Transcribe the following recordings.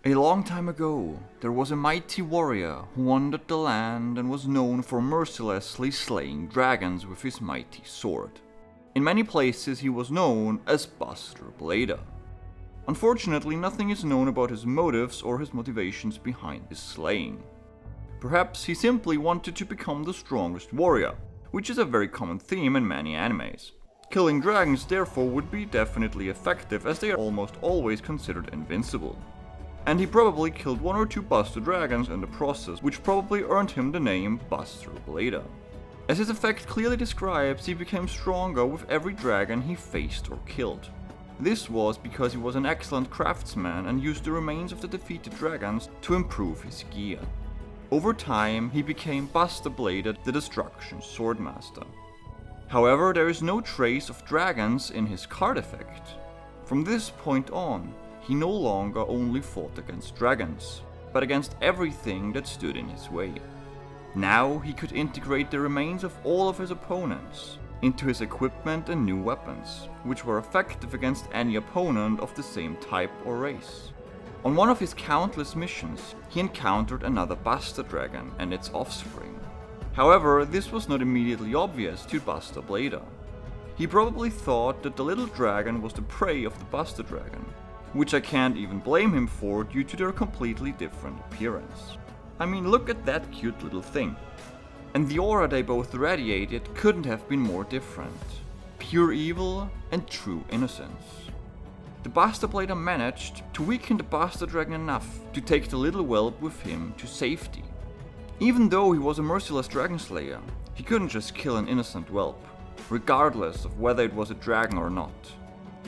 A long time ago, there was a mighty warrior who wandered the land and was known for mercilessly slaying dragons with his mighty sword. In many places he was known as Buster Blader. Unfortunately, nothing is known about his motives or his motivations behind his slaying. Perhaps he simply wanted to become the strongest warrior, which is a very common theme in many animes. Killing dragons therefore would be definitely effective, as they are almost always considered invincible. And he probably killed one or two Buster dragons in the process, which probably earned him the name Buster Blader. As his effect clearly describes, he became stronger with every dragon he faced or killed. This was because he was an excellent craftsman and used the remains of the defeated dragons to improve his gear. Over time, he became Buster Blader, the Destruction Swordmaster. However, there is no trace of dragons in his card effect. From this point on, he no longer only fought against dragons, but against everything that stood in his way. Now he could integrate the remains of all of his opponents into his equipment and new weapons, which were effective against any opponent of the same type or race. On one of his countless missions, he encountered another Buster Dragon and its offspring. However, this was not immediately obvious to Buster Blader. He probably thought that the little dragon was the prey of the Buster Dragon, which I can't even blame him for due to their completely different appearance. I mean, look at that cute little thing. And the aura they both radiated couldn't have been more different. Pure evil and true innocence. The Buster Blader managed to weaken the Buster Dragon enough to take the little whelp with him to safety. Even though he was a merciless dragon slayer, he couldn't just kill an innocent whelp, regardless of whether it was a dragon or not.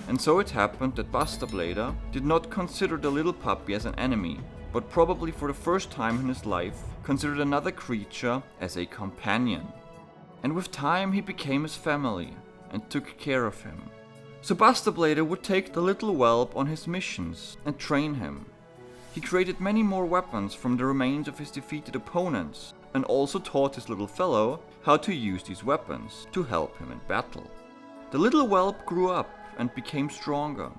And so it happened that Buster Blader did not consider the little puppy as an enemy, but probably for the first time in his life considered another creature as a companion. And with time he became his family and took care of him. So Buster Blader would take the little whelp on his missions and train him. He created many more weapons from the remains of his defeated opponents and also taught his little fellow how to use these weapons to help him in battle. The little whelp grew up and became stronger,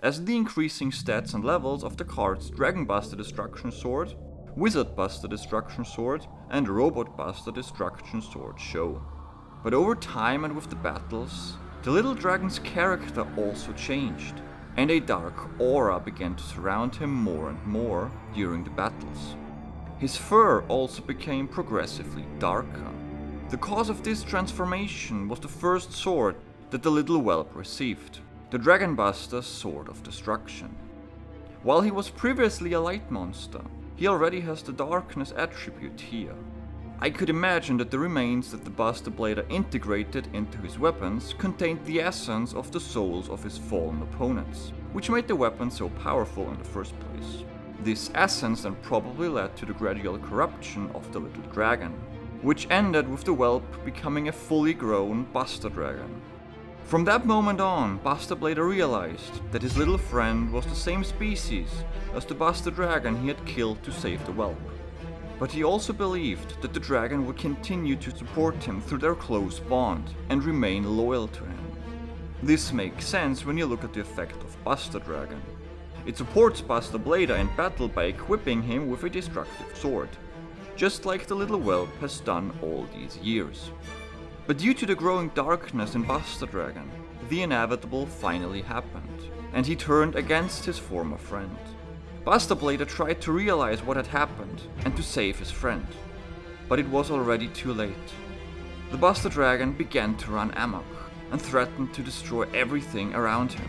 as the increasing stats and levels of the cards Dragon Buster Destruction Sword, Wizard Buster Destruction Sword, and Robot Buster Destruction Sword show. But over time and with the battles, the little dragon's character also changed, and a dark aura began to surround him more and more during the battles. His fur also became progressively darker. The cause of this transformation was the first sword that the little whelp received, the Dragon Buster's Sword of Destruction. While he was previously a light monster, he already has the darkness attribute here. I could imagine that the remains that the Buster Blader integrated into his weapons contained the essence of the souls of his fallen opponents, which made the weapon so powerful in the first place. This essence then probably led to the gradual corruption of the little dragon, which ended with the whelp becoming a fully grown Buster Dragon. From that moment on, Buster Blader realized that his little friend was the same species as the Buster Dragon he had killed to save the whelp. But he also believed that the dragon would continue to support him through their close bond and remain loyal to him. This makes sense when you look at the effect of Buster Dragon. It supports Buster Blader in battle by equipping him with a destructive sword, just like the little whelp has done all these years. But due to the growing darkness in Buster Dragon, the inevitable finally happened, and he turned against his former friend. Buster Blader tried to realize what had happened and to save his friend, but it was already too late. The Buster Dragon began to run amok and threatened to destroy everything around him.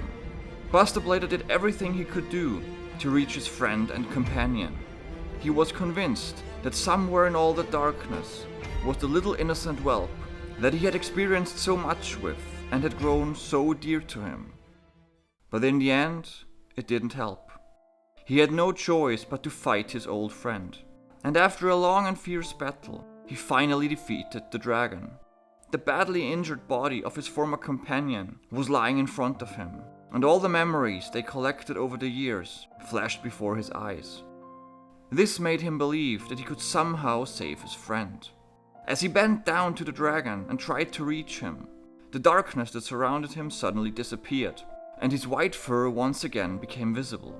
Buster Blader did everything he could do to reach his friend and companion. He was convinced that somewhere in all the darkness was the little innocent whelp that he had experienced so much with and had grown so dear to him. But in the end, it didn't help. He had no choice but to fight his old friend, and after a long and fierce battle, he finally defeated the dragon. The badly injured body of his former companion was lying in front of him, and all the memories they collected over the years flashed before his eyes. This made him believe that he could somehow save his friend. As he bent down to the dragon and tried to reach him, the darkness that surrounded him suddenly disappeared, and his white fur once again became visible.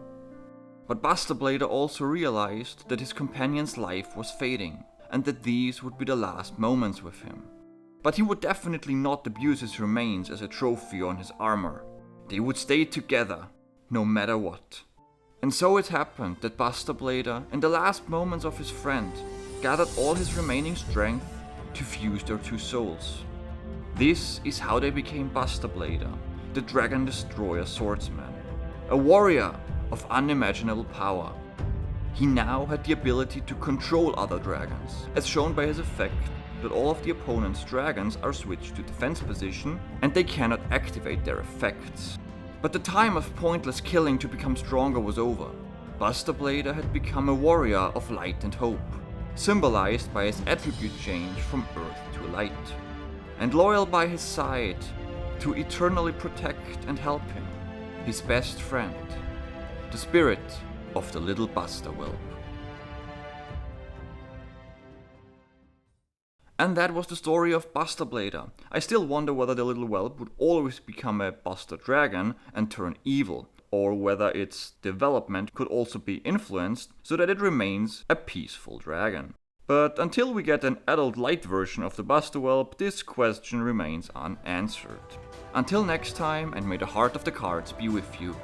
But Buster Blader also realized that his companion's life was fading, and that these would be the last moments with him. But he would definitely not abuse his remains as a trophy on his armor. They would stay together, no matter what. And so it happened that Buster Blader, in the last moments of his friend, gathered all his remaining strength to fuse their two souls. This is how they became Buster Blader, the Dragon Destroyer swordsman, a warrior of unimaginable power. He now had the ability to control other dragons, as shown by his effect that all of the opponent's dragons are switched to defense position and they cannot activate their effects. But the time of pointless killing to become stronger was over. Buster Blader had become a warrior of light and hope, symbolized by his attribute change from earth to light, and loyal by his side to eternally protect and help him, his best friend, the spirit of the little Buster Whelp. And that was the story of Buster Blader. I still wonder whether the little whelp would always become a Buster Dragon and turn evil, or whether its development could also be influenced so that it remains a peaceful dragon. But until we get an adult light version of the Buster Whelp, this question remains unanswered. Until next time, and may the heart of the cards be with you.